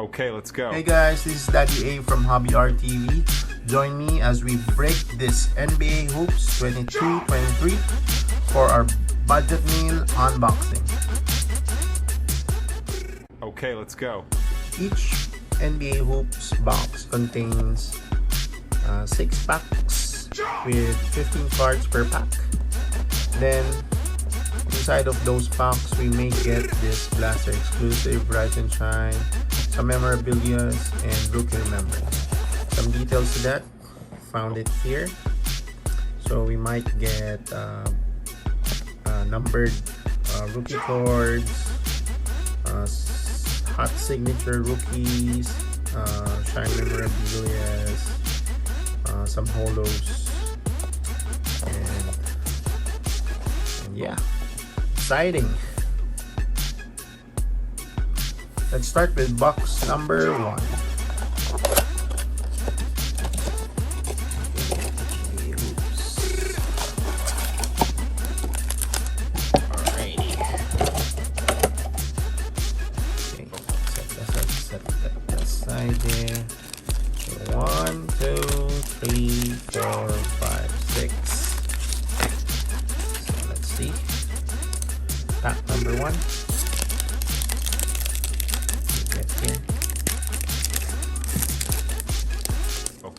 Okay, let's go. Hey guys, this is Daddy A from Hobby Art TV. Join me as we break this NBA Hoops 22-23 for our budget meal unboxing. Okay, let's go. Each NBA Hoops box contains 6 packs with 15 cards per pack. Then inside of those packs, we may get this Blaster exclusive Rise and Shine, some memorabilia, and rookie remembrance. Some details to that, found it here. So we might get numbered rookie cards, hot signature rookies, shine memorabilia, some holos, and yeah, exciting. Let's start with box number 1. Alrighty. Okay, set that aside there. 1, 2, 3, 4, 5, 6. So let's see. Pack number 1. Here. Oh.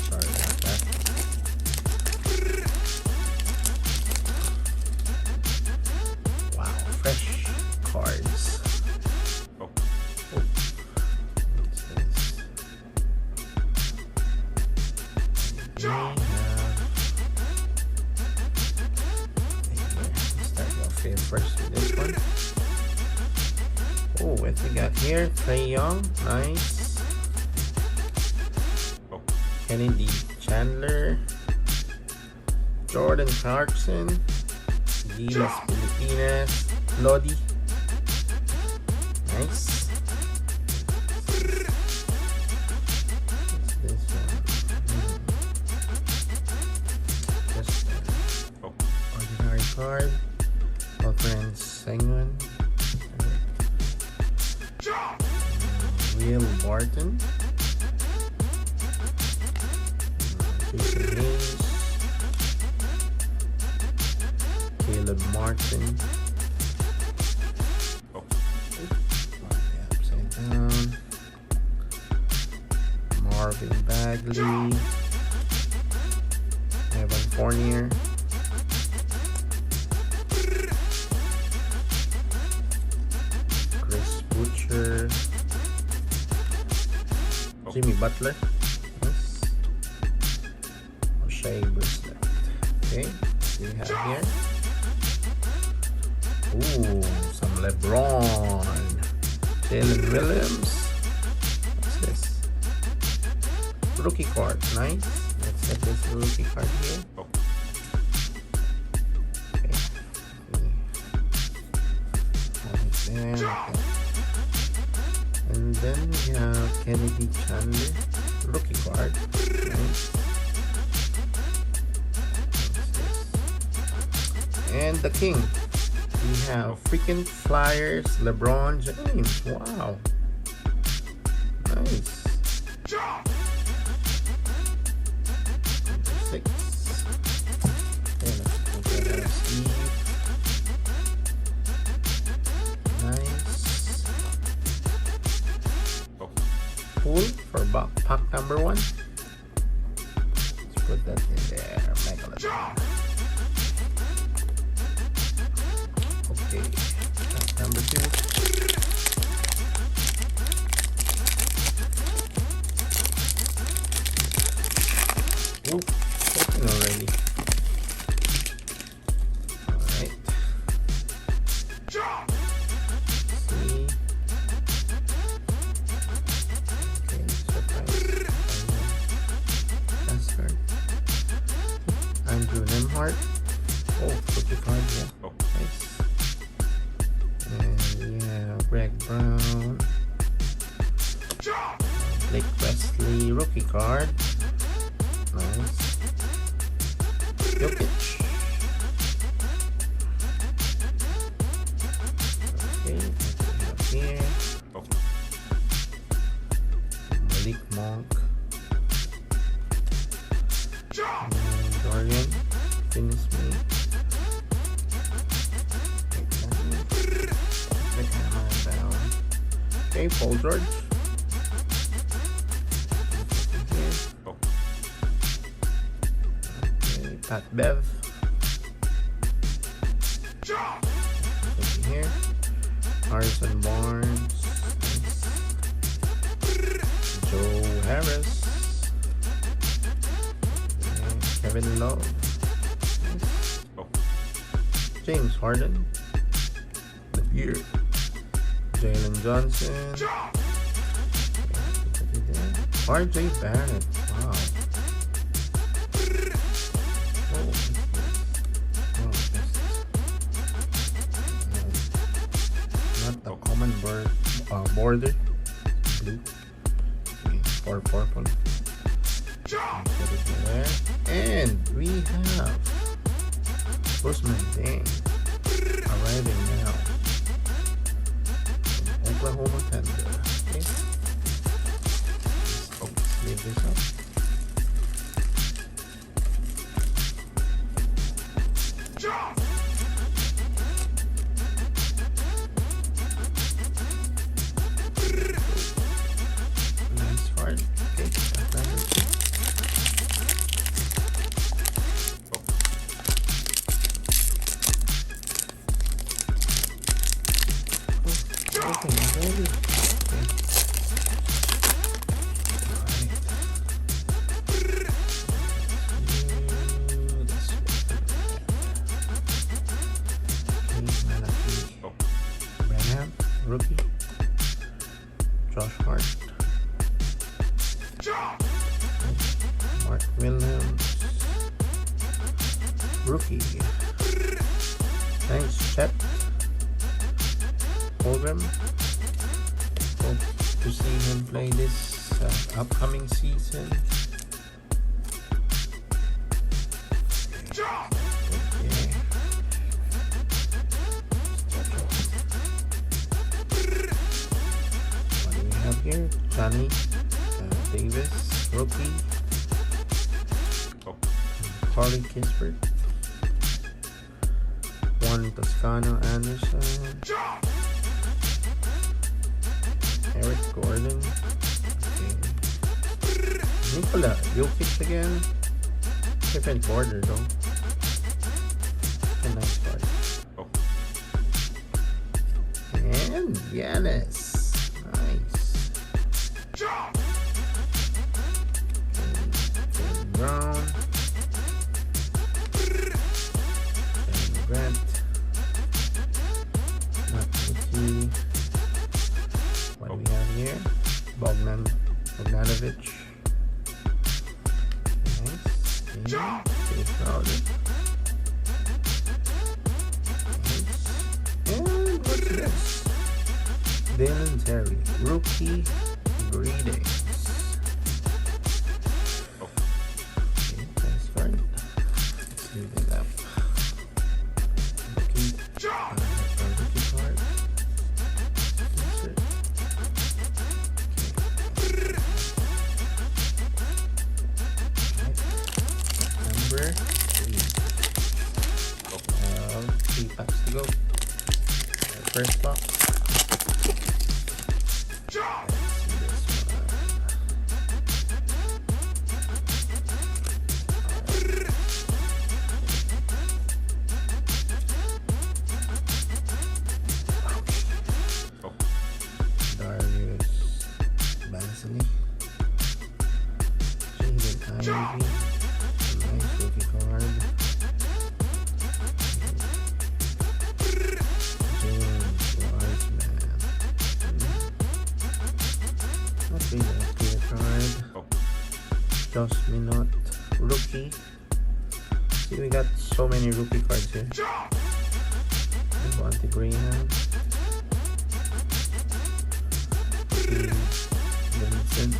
Sorry about that. Wow, fresh cards. Oh. What's this? First with this one. Oh, what we got here? Trae Young, nice. Oh. Kennedy Chandler, Jordan Clarkson, Gilas Pilipinas, Lodi, nice. What's this one? Just Oh. ordinary card. Friends Sengun, Will Barton, Jason Hayes, Caleb Martin, Oh. upside down, Marvin Bagley, Evan Fournier, Butcher, Oh. Jimmy Butler, yes. O'Shea Bristol. Okay, we have here. Ooh, some LeBron, Jalen Williams. What's this? Rookie card, nice. Let's set this rookie card here. Oh. Okay. There, okay. And then we have Kennedy Chandler, rookie card. Nice. And the king. We have freaking Flyers, LeBron James. Wow. Nice. 6. Okay, let's put that on Steve. Nice. Pool for pack number 1. Let's put that in there. Megalodon. Okay, pack number 2. Ooh, open already. Alright. See. Andrew Nemhart. Oh, 55, yeah. Oh. Nice. And yeah, Greg Brown. Blake Wesley rookie card. Nice. Jokic. Okay, what we have here? Oh, Malik Monk. Dorian. Finish me. The camera down. Okay, Paul George. Here. oh, Okay, Pat Bev. Here. Harrison Barnes. Joe Harris. Kevin Love. oh, James Harden. The Beard. Jalen Johnson. RJ Barrett. Wow. Oh, not the common border. Blue. Okay, or purple. Put it there. And we have Usman Dang arriving now from Oklahoma Thunder. Okay. Oh, leave this up. Nice card. Okay, that's number 2. Okay, I'm ready. Okay. Alright. This way. Okay, Malachi. oh, Branham, rookie. Josh Hart. Mark Williams, rookie. Thanks, Chet. Program. Hope to see him play this upcoming season. Okay. What do we have here? Johnny Davis, rookie. oh, Corey Kispert. Juan Toscano Anderson. Eric Gordon. Okay. Nikola Jokic again. Different border though. A nice card. oh, And Giannis. Nice. Jaylen Brown. Kevin Grant. Not Ricky. What do we have here? Bogdanovic. Nice. Jay Crowder. Nice. And what's this? Dalen Terry, rookie. Greetings. oh, Okay, nice card. Let's leave it up. Rookie. Rookie card. Insert. Number 3. 3 packs to go. First box. Let's see this one. oh, Darius Bansley. Jaden Ivey. Nice rookie card. James Wiseman. Not really a clear card. oh, Josh Minot, rookie. See, we got so many rookie cards here. Devontae Graham. Vincent.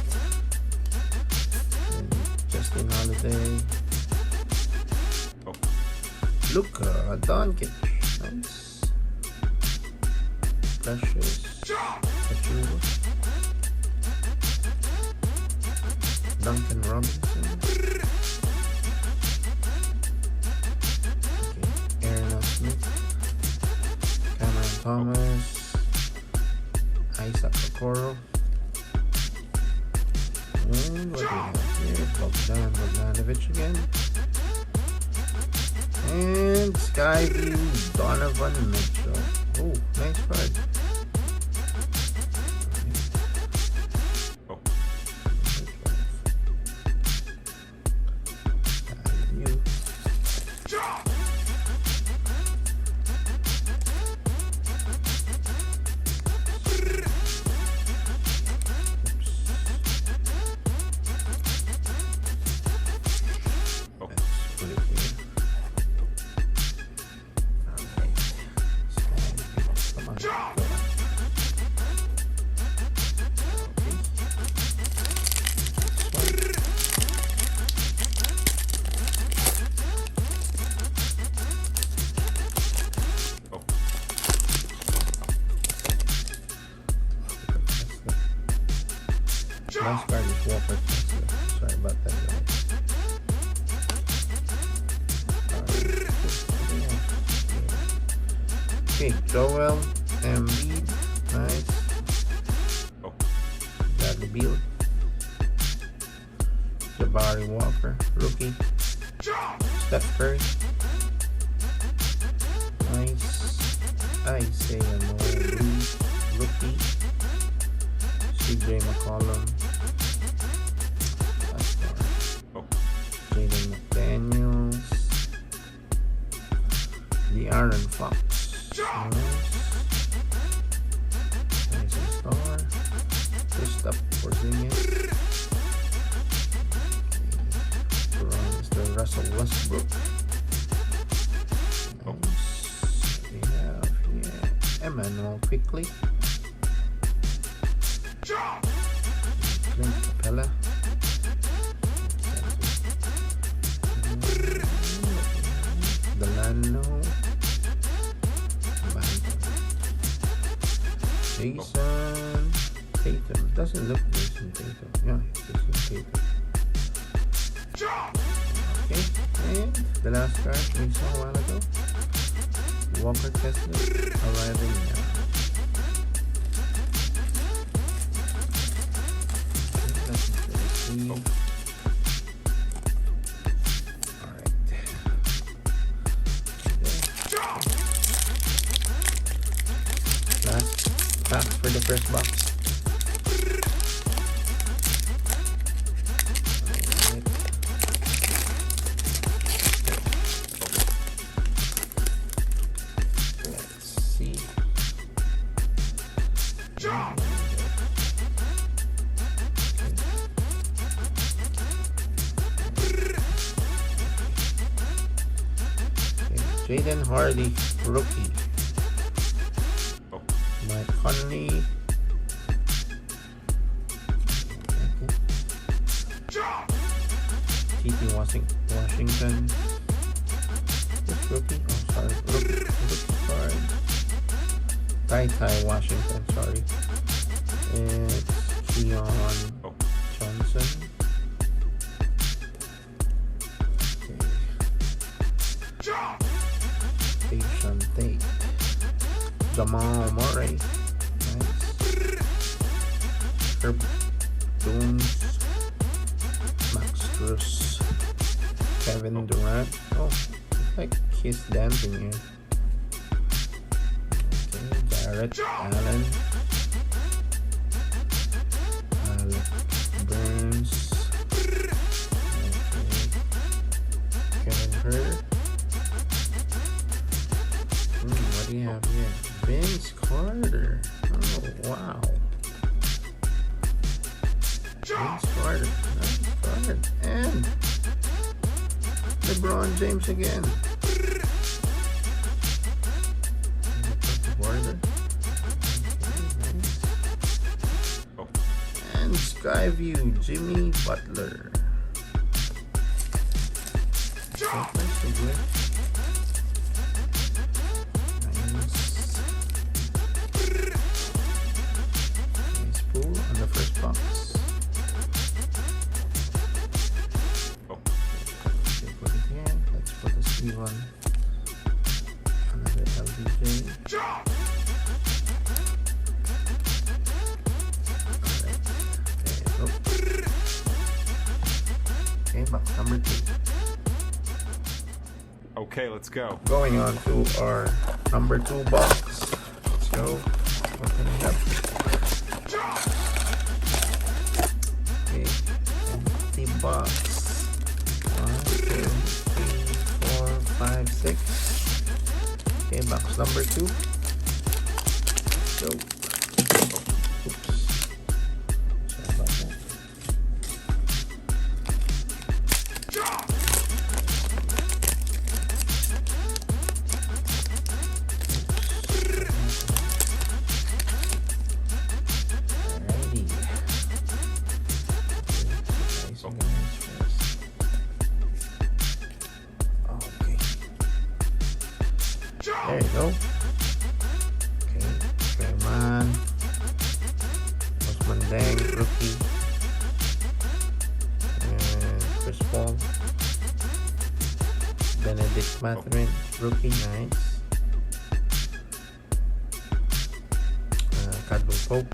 And Justin Holiday. oh, Luka Doncic. Nice. Precious. Achua. Duncan Robinson. Okay. Aaron Smith. Cameron Thomas. Isaac Okoro. And what do we have here? Bogdanovich again. And Skyview Donovan Mitchell. Oh, nice card. Oh. Skyview. Last card is Walker Kessler. Sorry about that, guys. Okay, Joel Embiid. Nice. Oh. Bradley Beal. Jabari Walker. Rookie. Steph Curry. Nice. Isaiah Mobley. Rookie. CJ McCollum. Oh. Jaden McDaniels. De'Aaron Fox. Nice star. Kristaps Porzingis. Mr. Russell Westbrook. Nice. We have here Emmanuel quickly. Clint Capella. Delano. Jason Tatum. Doesn't look Jason Tatum. Yeah, Jason Tatum. Okay, and the last card we saw a while ago. Walker Kessler arriving now. Okay, alright. Last pack for the first box. Let's see. Jaden Hardy, rookie. Oh. Mike Conley. T.T. Washington. This rookie? Oh, sorry. Rookie card. Ty Washington, sorry. And Keon Johnson. Patient Tate. Jamal Murray. Nice. Herb Jones. Max Strus. Kevin Durant. Oh, it's like he's dancing here. Okay, Jarrett Allen. Alec Burns. Okay. Kevin Herter. What do you have here? Vince Carter. Oh, wow. Vince Carter. Nice card. And LeBron James again. And Skyview Jimmy Butler. So nice to one. Another LBJ. Okay, box number 2. Okay, let's go. Going on to our number 2 box. Let's go. Open it up. Okay, empty box. 1, 2, 3, 4, 5, 6. Okay, box number 2. Let's go. Oops. Sorry about that. There you go. Okay, Rayman, Osman Deng, rookie, and Chris Paul, Benedict Mathurin, rookie, nice. Caldwell Pope,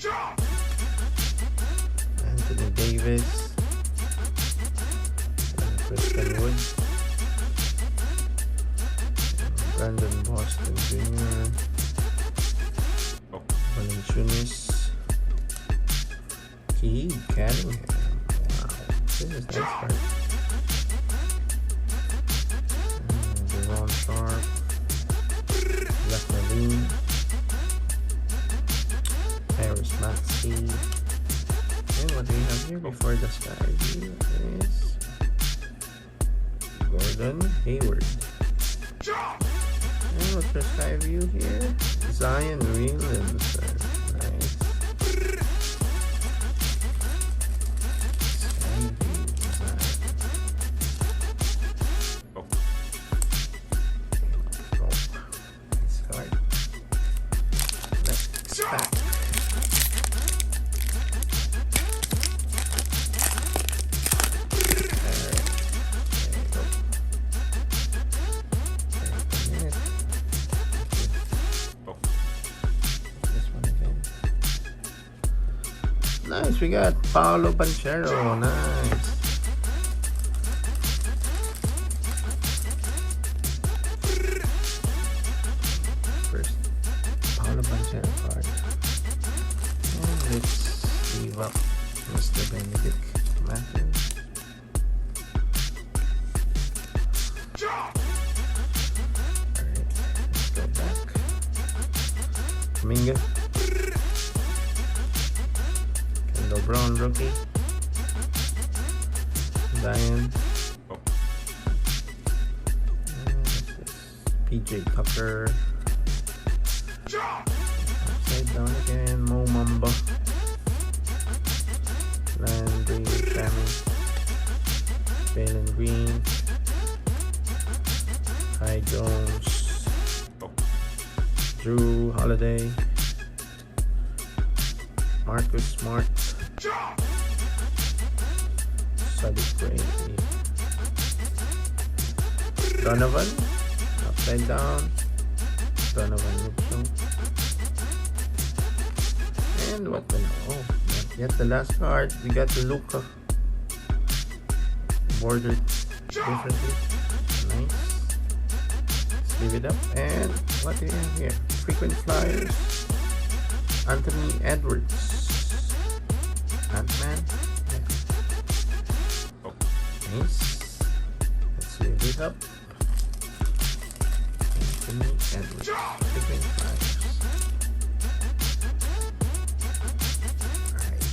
Anthony Davis, and Christian Wood. Brandon Boston Jr. Valanciunas, Keith Cunningham. Wow, this is nice card. Devon Sharp, Zach Levine, Harris Maxey. And what do we have here before the sky view is Gordon Hayward. And what's our sky view here? Zion Williamson. Nice. Sky view, Zion. Oh. Go. Nice card. Next pack. Nice, we got Paolo Banchero. Nice. First Paolo Banchero card. And let's leave up Mr. Benedict Mathurin. Alright, let's go back. Kaminga. Brown rookie, Zion, PJ Tucker, upside down again, Mo Mamba, Landry Shaman, Jalen Green, Ty Jones, Drew Holiday, Marcus Smart, Sadiq Gray, Donovan, upside down, Donovan Mitchell, and what the oh, not yet the last card. We got the Luka, bordered differently, nice. Let's leave it up. And what do we have here? Frequent flyers, Anthony Edwards, Ant-Man. Yeah. Nice. Let's leave it up. Anthony Edwards. Frequent flyers. Alright.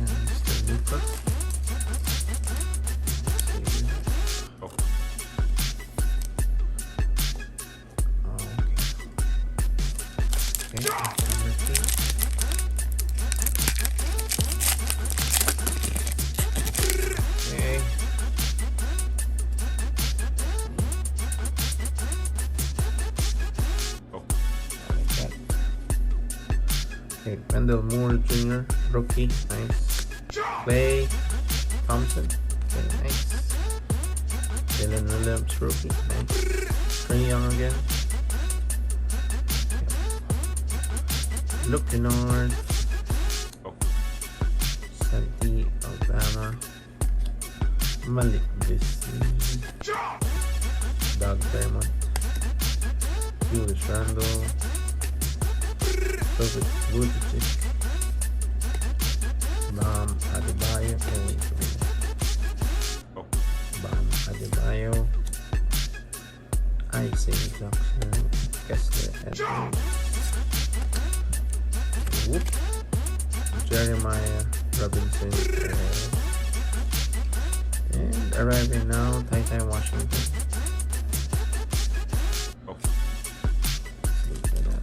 And Mr. Luka. Okay, Wendell Moore Jr., rookie, nice. Clay Thompson, okay, nice. Dylan Williams, rookie. Nice. Trae Young again. Luke Kennard. Oh. Santi Aldama. Malik Beasley. Doug Diamond. Julius Randle. David Vucevic. Bam Adebayo. Oh. Bam Adebayo. Isaiah Jackson. Kessler Edwards. Whoop. Jeremiah Robinson. And arriving now, Ty Washington. Oh. Let's look at that.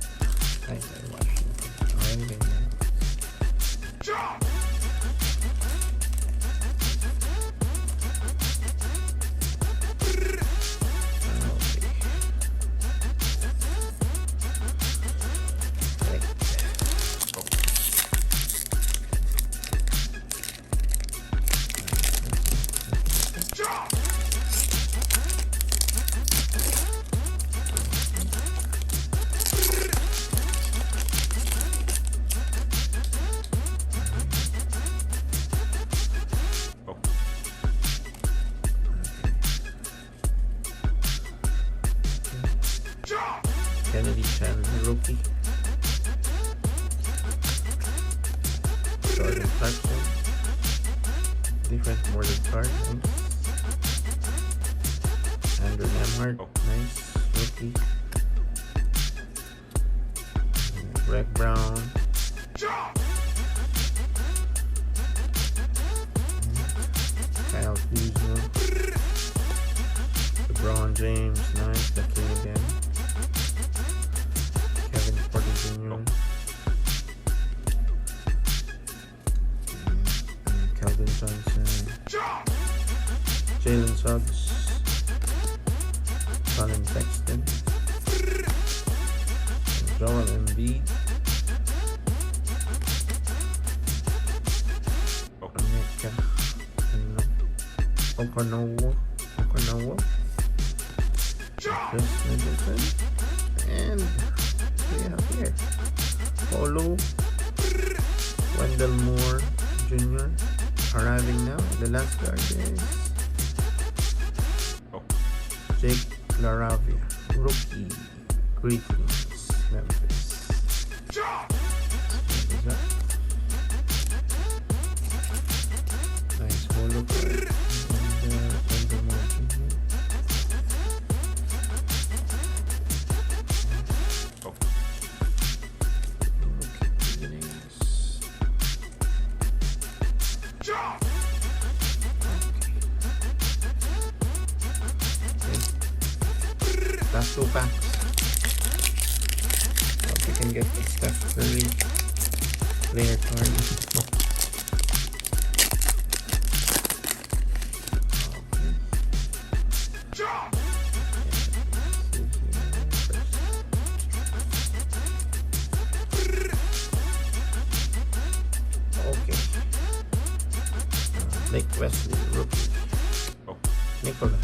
Ty Washington. Arriving now. Kennedy Chandler, rookie. Jordan Clarkson. Different border card. Nice. Andrew Nemhart. Nice. Rookie. Greg Brown. Kyle Kuzma. LeBron James. Nice. The king again. Kevin Porter Jr. And Calvin Johnson. Jalen Suggs. Colin Sexton. Joel Embiid. Onyeka Okanowo. Chris Middleton. And we have here Polo Wendell Moore Jr. arriving now. The last card is Jake LaRavia, rookie. Greetings, Memphis. Nice holo card. And Wendell Moore Jr. Last 2 packs. Hope we can get the Steph Curry player card. Okay. Blake Wesley, rookie. Nikola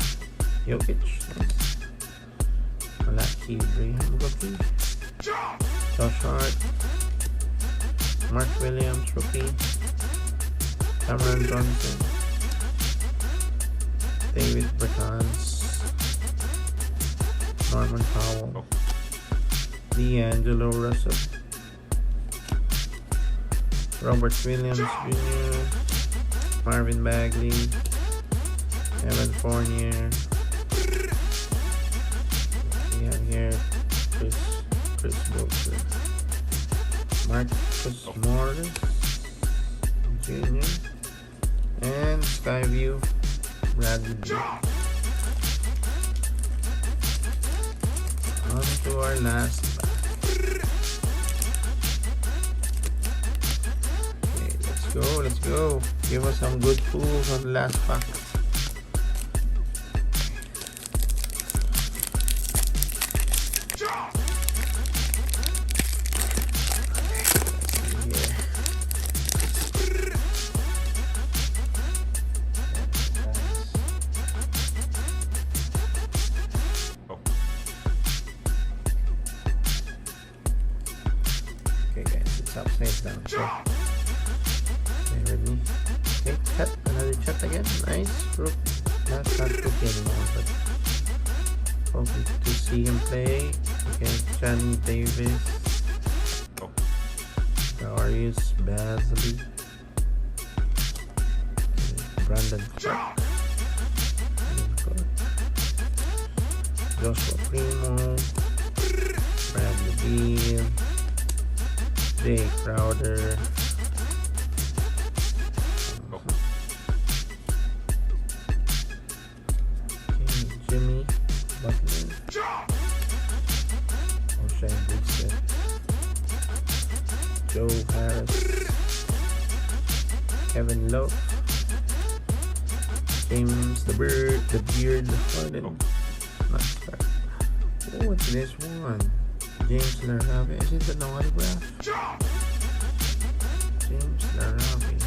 Jokic. Nice. Malaki Braham, rookie. Josh Hart. Mark Williams, rookie. Cameron Johnson. David Bertans. Norman Powell. D'Angelo Russell. Robert Williams Jr. Marvin Bagley. Evan Fournier. We have here Chris Booker. Marcus Morris Jr. and Skyview Bradley Beal. On to our last pack. Okay, let's go. Give us some good pulls on the last pack. upside down. So, stay with me. Okay, cut. Another cut again. Nice. Rook. That's not rookie anymore, but hopefully to see him play. Okay, Johnny Davis. Oh. Darius Basley. Okay, Brandon Clark. Joshua Primo. Bradley Beal. Jay Crowder. Oh. Okay, Jimmy Butler. O'Shea Brissett. Joe Harris. Kevin Love. James the Beard Harden. Not bad. Oh, what's this one? James Larabi. Is it the no autograph? James Larabi.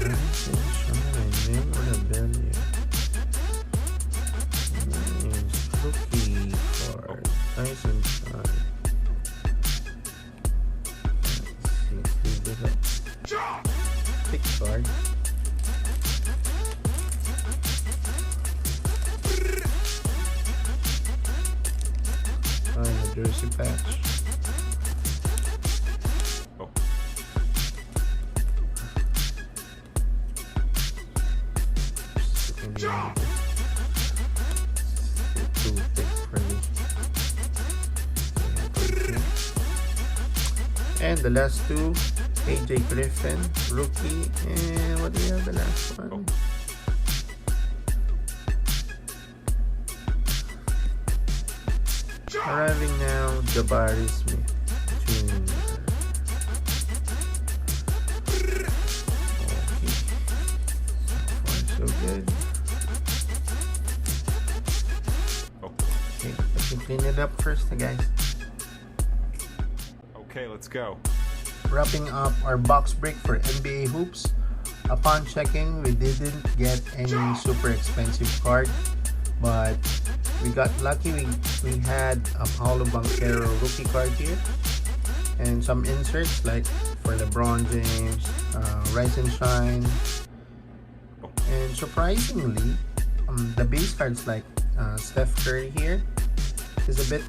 Nice and shine. Memorabilia. Nice. Rookie card. Nice and shine. Let's see. Leave it up. Thick card. The jersey patch. Oh. Too thick for me. And the last two, AJ Griffin, rookie, and what do we have the last one? Oh. Arriving now, Jabari Smith Jr. Okay. So far, so good. Oh. Okay, let me clean it up first, guys. Okay, let's go. Wrapping up our box break for NBA hoops. Upon checking, we didn't get any super expensive card, but we got lucky. We had a Paulo Banchero rookie card here, and some inserts like for LeBron James, Rise and Shine, and surprisingly, the base cards like Steph Curry here is a bit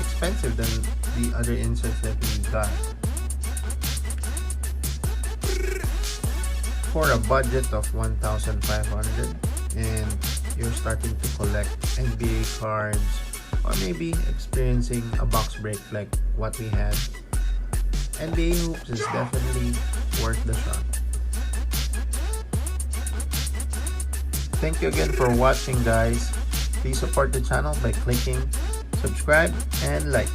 expensive than the other inserts that we got. For a budget of 1,500 and you're starting to collect NBA cards or maybe experiencing a box break like what we had, NBA hoops is definitely worth the shot. Thank you again for watching, guys. Please support the channel by clicking subscribe and like.